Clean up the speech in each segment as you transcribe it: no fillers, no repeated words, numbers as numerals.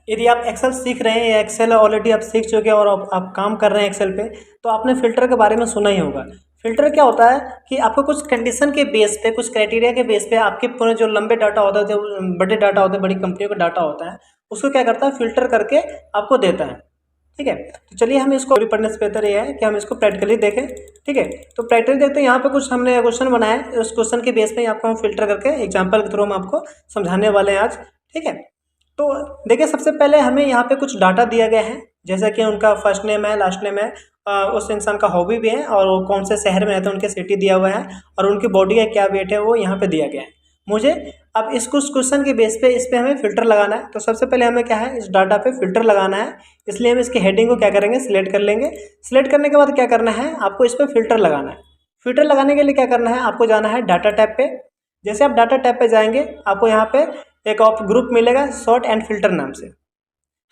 यदि आप एक्सेल सीख रहे हैं या एक्सेल ऑलरेडी आप सीख चुके हैं और आप काम कर रहे हैं एक्सेल पे, तो आपने फ़िल्टर के बारे में सुना ही होगा। फ़िल्टर क्या होता है कि आपको कुछ कंडीशन के बेस पे, कुछ क्राइटेरिया के बेस पे आपके पूरे जो लंबे डाटा होता है, जो बड़े डाटा होते हैं, बड़ी कंपनियों का डाटा होता है, उसको क्या करता है, फ़िल्टर करके आपको देता है। ठीक है, तो चलिए हम इसको पढ़ने से बेहतर ये है कि हम इसको प्रैक्टिकली देखें। ठीक है, तो प्रैक्टिकली देखते हैं। यहाँ पे कुछ हमने क्वेश्चन बनाया है, उस क्वेश्चन के बेस पे ही आपको हम फ़िल्टर करके एग्जाम्पल के थ्रू हम आपको समझाने वाले हैं आज। ठीक है, तो देखिए सबसे पहले हमें यहाँ पे कुछ डाटा दिया गया है, जैसा कि उनका फर्स्ट नेम है, लास्ट नेम है, उस इंसान का हॉबी भी है, और वो कौन से शहर में रहते हैं उनके सिटी दिया हुआ है, और उनकी बॉडी का क्या वेट है वो यहाँ पे दिया गया है मुझे। अब इस कुछ क्वेश्चन के बेस पे इस पे हमें फ़िल्टर लगाना है। तो सबसे पहले हमें क्या है, इस डाटा पे फ़िल्टर लगाना है। इसलिए हम इसकी हेडिंग को क्या करेंगे, सिलेक्ट कर लेंगे। सिलेक्ट करने के बाद क्या करना है, आपको इस पर फ़िल्टर लगाना है। फ़िल्टर लगाने के लिए क्या करना है, आपको जाना है डाटा टैब पे। जैसे आप डाटा टैब पे जाएंगे, आपको यहाँ पे एक ऑफ ग्रुप मिलेगा सॉर्ट एंड फिल्टर नाम से।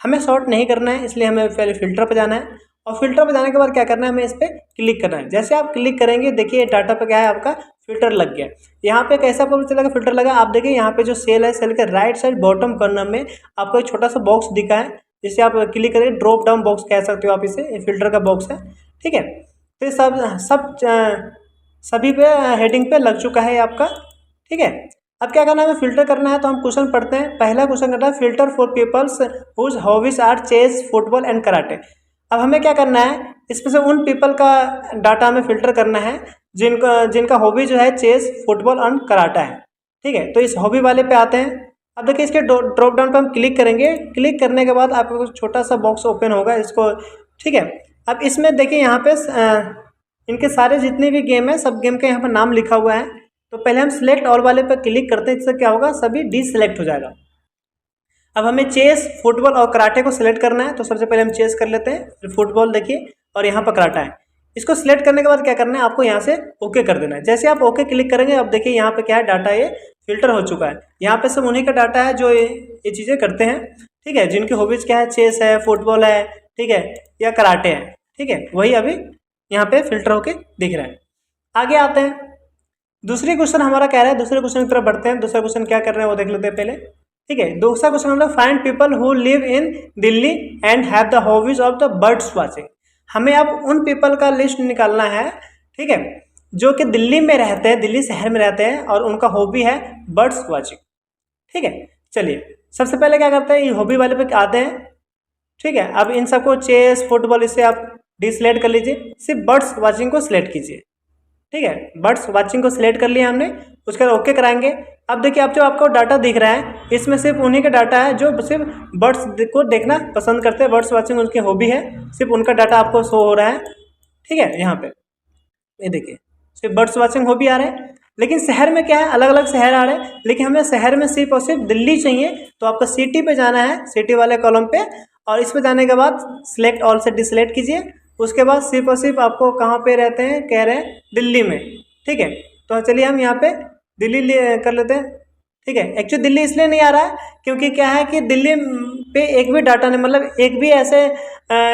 हमें सॉर्ट नहीं करना है, इसलिए हमें पहले फ़िल्टर पर जाना है, और फिल्टर पर जाने के बाद क्या करना है, हमें इस पर क्लिक करना है। जैसे आप क्लिक करेंगे, देखिए डाटा पे क्या है, आपका फिल्टर लग गया। यहाँ पे कैसा पता चलेगा फिल्टर लगा, आप देखिए यहाँ पे जो सेल है, सेल के राइट साइड बॉटम कॉर्नर में आपको एक छोटा सा बॉक्स दिखा है, जिसे आप क्लिक करेंगे, ड्रॉप डाउन बॉक्स कह सकते हो आप इसे, फिल्टर का बॉक्स है। ठीक है, तो ये सभी पे हेडिंग पे लग चुका है आपका। ठीक है, अब क्या करना है, हमें फिल्टर करना है। तो हम क्वेश्चन पढ़ते हैं। पहला क्वेश्चन करना है, filter for peoples whose hobbies are chess, football and karate. अब हमें क्या करना है, इसमें से उन पीपल का डाटा हमें फिल्टर करना है जिनका जिनका हॉबी जो है चेस, फुटबॉल एंड कराटा है। ठीक है, तो इस हॉबी वाले पे आते हैं। अब देखिए इसके ड्रॉप डाउन पे हम क्लिक करेंगे। क्लिक करने के बाद आपको कुछ छोटा सा बॉक्स ओपन होगा इसको। ठीक है, अब इसमें देखिए यहाँ पे इनके सारे जितने भी गेम है, सब गेम के यहाँ पर नाम लिखा हुआ है। तो पहले हम सिलेक्ट ऑल वाले पर क्लिक करते हैं, इससे क्या होगा, सभी डिसलेक्ट हो जाएगा। अब हमें चेस, फुटबॉल और कराटे को सिलेक्ट करना है। तो सबसे पहले हम चेस कर लेते हैं, फिर फुटबॉल देखिए, और यहाँ पर कराटा है। इसको सिलेक्ट करने के बाद क्या करना है, आपको यहाँ से ओके कर देना है। जैसे आप ओके क्लिक करेंगे, अब देखिए यहाँ पे क्या है, डाटा ये फिल्टर हो चुका है। यहाँ पे सब उन्हीं का डाटा है जो ये चीज़ें करते हैं। ठीक है, जिनकी हॉबीज क्या है, चेस है, फुटबॉल है, ठीक है, या कराटे है। ठीक है, वही अभी यहाँ पे फिल्टर होके दिख रहा है। आगे आते हैं, दूसरी क्वेश्चन हमारा कह रहा है, दूसरे क्वेश्चन की तरफ बढ़ते हैं। दूसरा क्वेश्चन क्या कर रहे हैं वो देख लेते हैं पहले। ठीक है, दूसरा क्वेश्चन हमारा, find people who live in Delhi and have the hobbies of the birds watching. हमें अब उन पीपल का लिस्ट निकालना है, ठीक है, जो कि दिल्ली में रहते हैं, दिल्ली शहर में रहते हैं, और उनका हॉबी है बर्ड्स वाचिंग। ठीक है, चलिए सबसे पहले क्या करते हैं, ये हॉबी वाले पे आते हैं। ठीक है, अब इन सबको चेस, फुटबॉल, इसे आप डिसलेक्ट कर लीजिए, सिर्फ बर्ड्स वाचिंग को सिलेक्ट कीजिए। ठीक है, बर्ड्स वाचिंग को सिलेक्ट कर लिया हमने, उसके बाद ओके कराएंगे। अब देखिए, अब जो आपको डाटा दिख रहा है, इसमें सिर्फ उन्हीं का डाटा है जो सिर्फ बर्ड्स को देखना पसंद करते हैं, बर्ड्स वाचिंग उनकी हॉबी है, सिर्फ उनका डाटा आपको शो हो रहा है। ठीक है, यहाँ पे ये देखिए सिर्फ बर्ड्स वाचिंग हॉबी आ रहा है। लेकिन शहर में क्या है, अलग अलग शहर आ रहे हैं, लेकिन हमें शहर में सिर्फ और सिर्फ दिल्ली चाहिए। तो आपको सिटी पे जाना है, सिटी वाले कॉलम पे, और इस पे जाने के बाद सिलेक्ट ऑल से डिसलेक्ट कीजिए। उसके बाद सिर्फ और सिर्फ आपको कहाँ पे रहते हैं, कह रहे हैं दिल्ली में। ठीक है, तो चलिए हम यहाँ पे दिल्ली कर लेते हैं। ठीक है, एक्चुअली दिल्ली इसलिए नहीं आ रहा है क्योंकि क्या है कि दिल्ली पे एक भी डाटा नहीं, मतलब एक भी ऐसे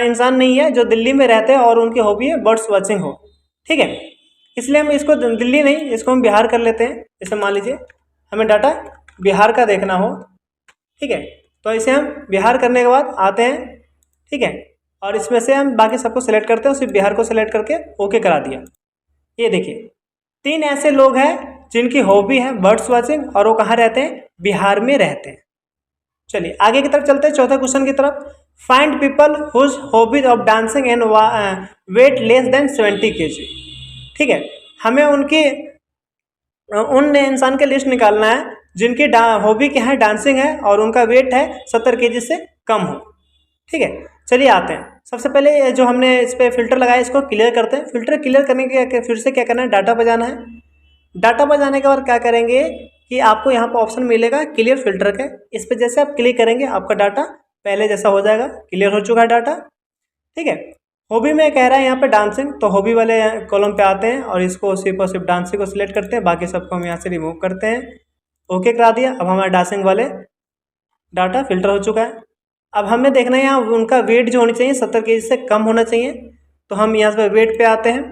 इंसान नहीं है जो दिल्ली में रहते हैं और उनकी हॉबी है बर्ड्स वॉचिंग हो। ठीक है, इसलिए हम इसको दिल्ली नहीं, इसको हम बिहार कर लेते हैं। जैसे मान लीजिए हमें डाटा बिहार का देखना हो। ठीक है, तो इसे हम बिहार करने के बाद आते हैं। ठीक है, और इसमें से हम बाकी सबको सेलेक्ट करते हैं, सिर्फ बिहार को सेलेक्ट करके ओके करा दिया। ये देखिए 3 ऐसे लोग हैं जिनकी हॉबी है बर्ड्स वॉचिंग, और वो कहाँ रहते हैं, बिहार में रहते हैं। चलिए आगे की तरफ चलते हैं, चौथे क्वेश्चन की तरफ। Find people whose hobbies of dancing and weight less than 70 kg। ठीक है, हमें उन इंसान के लिस्ट निकालना है जिनकी हॉबी क्या है, डांसिंग है, और उनका वेट है 70 kg से कम हो। ठीक है, चलिए आते हैं। सबसे पहले जो हमने इस पर फिल्टर लगाया, इसको क्लियर करते हैं। फिल्टर क्लियर करने के फिर से क्या करना है, डाटा पर जाना है। डाटा पर जाने के बाद क्या करेंगे कि आपको यहाँ पर ऑप्शन मिलेगा क्लियर फिल्टर के। इस पर जैसे आप क्लिक करेंगे, आपका डाटा पहले जैसा हो जाएगा, क्लियर हो चुका है डाटा। ठीक है, हॉबी में कह रहा है यहाँ पे डांसिंग, तो हॉबी वाले कॉलम पे आते हैं और इसको सिर्फ और सिर्फ डांसिंग को सिलेक्ट करते हैं, बाकी सबको हम यहाँ से रिमूव करते हैं। ओके करा दिया। अब हमारा डांसिंग वाले डाटा फिल्टर हो चुका है। अब हमें देखना है यहाँ उनका वेट जो होनी चाहिए 70 kg से कम होना चाहिए। तो हम यहाँ पे वेट पे आते हैं।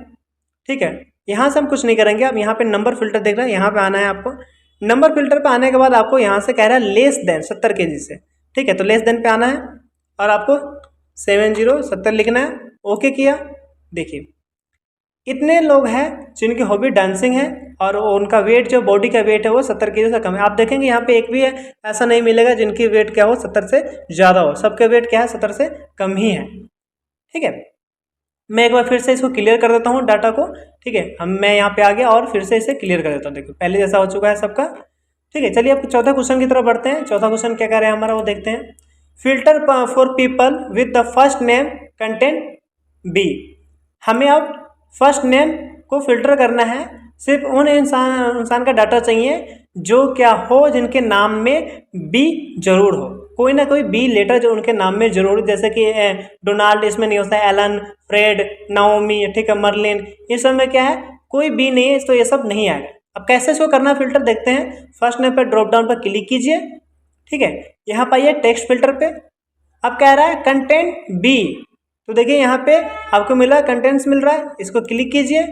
ठीक है, यहाँ से हम कुछ नहीं करेंगे। अब यहाँ पे नंबर फिल्टर देखना है, यहाँ पे आना है आपको। नंबर फिल्टर पे आने के बाद आपको यहाँ से कह रहा है लेस देन 70 kg से, ठीक है, तो लेस देन पे आना है और आपको 70 लिखना है। ओके किया। देखिए इतने लोग हैं जिनकी हॉबी डांसिंग है और उनका वेट जो बॉडी का वेट है वो 70 kg से कम है। आप देखेंगे यहाँ पे एक भी है ऐसा नहीं मिलेगा जिनकी वेट क्या हो 70 से ज़्यादा हो, सबके वेट क्या है 70 से कम ही है। ठीक है, मैं एक बार फिर से इसको क्लियर कर देता हूँ डाटा को। ठीक है, मैं यहाँ पे आ गया और फिर से इसे क्लियर कर देता हूँ। देखिए पहले जैसा हो चुका है सबका। ठीक है, चलिए अब चौथा क्वेश्चन की तरफ बढ़ते हैं। चौथा क्वेश्चन क्या कह रहे हैं हमारा वो देखते हैं। Filter for people with the first name content B. हमें अब फर्स्ट नेम को फिल्टर करना है, सिर्फ उन इंसान का डाटा चाहिए जो क्या हो, जिनके नाम में बी जरूर हो, कोई ना कोई बी लेटर जो उनके नाम में जरूर, जैसे कि डोनाल्ड इसमें नहीं होता है, एलन, फ्रेड, नाओमी, ठीक है, मर्लिन, ये सब में क्या है कोई बी नहीं है, तो ये सब नहीं आएगा। अब कैसे इसको करना फिल्टर देखते हैं। फर्स्ट नेम पर ड्रॉप डाउन पर क्लिक कीजिए। ठीक है, यहाँ पर आइए टेक्स्ट फिल्टर पे। अब कह रहा है कंटेंट बी, तो देखिए यहाँ पे आपको मिला कंटेंट्स मिल रहा है, इसको क्लिक कीजिए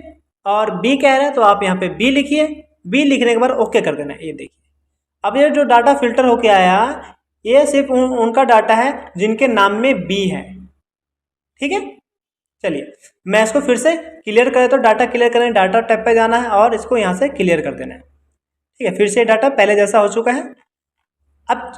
और बी कह रहा है तो आप यहाँ पे बी लिखिए। बी लिखने के बाद ओके कर देना है। ये देखिए अब ये जो डाटा फिल्टर होके आया ये सिर्फ उनका डाटा है जिनके नाम में बी है। ठीक है, चलिए मैं इसको फिर से क्लियर कर देता हूँ। डाटा क्लियर करने डाटा टैब पे जाना है और इसको यहाँ से क्लियर कर देना है। ठीक है, फिर से डाटा पहले जैसा हो चुका है। अब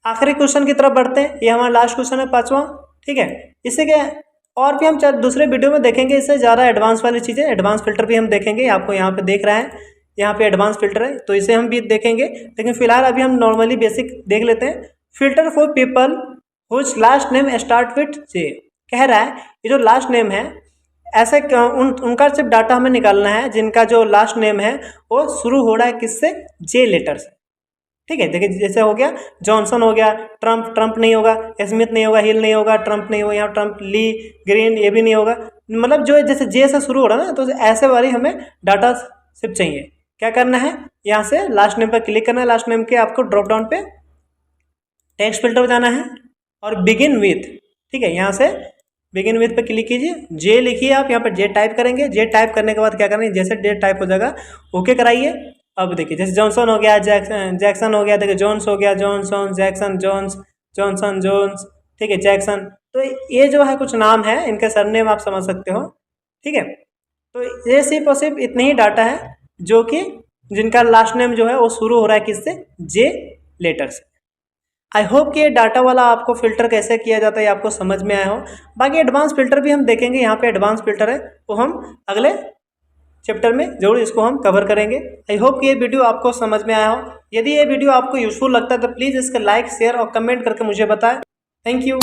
आखिरी क्वेश्चन की तरफ बढ़ते हैं। ये हमारा लास्ट क्वेश्चन है, पांचवा। ठीक है, इससे क्या और भी हम दूसरे वीडियो में देखेंगे, इससे ज़्यादा एडवांस वाली चीज़ें, एडवांस फिल्टर भी हम देखेंगे। आपको यहाँ पे देख रहा है, यहाँ पे एडवांस फिल्टर है तो इसे हम भी देखेंगे, लेकिन फिलहाल अभी हम नॉर्मली बेसिक देख लेते हैं। Filter for people whose last name start with J. कह रहा है ये जो लास्ट नेम है ऐसे उनका सिर्फ डाटा हमें निकालना है जिनका जो लास्ट नेम है वो शुरू हो रहा है किससे, जे लेटर से। ठीक है, देखिए जैसे हो गया जॉनसन हो गया, ट्रंप नहीं होगा, स्मिथ नहीं होगा, हिल नहीं होगा, ट्रंप नहीं होगा, यहाँ ट्रंप, ली, ग्रीन, ये भी नहीं होगा। मतलब जो जैसे जे से शुरू हो रहा है ना, तो ऐसे वाली हमें डाटा सिर्फ चाहिए। क्या करना है, यहाँ से लास्ट नेम पर क्लिक करना है। लास्ट नेम के आपको ड्रॉप डाउन पे टेक्स्ट फिल्टर पर जाना है और बिगिन विथ। ठीक है, यहाँ से बिगिन विथ पे क्लिक कीजिए, जे लिखिए। आप यहाँ पर जे टाइप करेंगे। जे टाइप करने के बाद क्या करना है, जैसे जे टाइप हो जाएगा ओके कराइए। अब देखिए जैसे जॉनसन हो गया, जैक्सन हो गया, देखिए जोन्स हो गया, Johnson, Jackson, Jones, Johnson, Jones, ठीक है, जैक्सन। तो ये जो है कुछ नाम है, इनके सरनेम आप समझ सकते हो। ठीक है, तो ये सिर्फ और सिर्फ इतने ही डाटा है जो कि जिनका लास्ट नेम जो है वो शुरू हो रहा है किससे, जे लेटर से। आई होप कि ये डाटा वाला आपको फिल्टर कैसे किया जाता है आपको समझ में आया हो। बाकी एडवांस फिल्टर भी हम देखेंगे, यहाँ पे एडवांस फिल्टर है तो हम अगले चैप्टर में जरूर इसको हम कवर करेंगे। आई होप कि ये वीडियो आपको समझ में आया हो। यदि ये वीडियो आपको यूजफुल लगता है तो प्लीज़ इसका लाइक, शेयर और कमेंट करके मुझे बताएं। Thank you.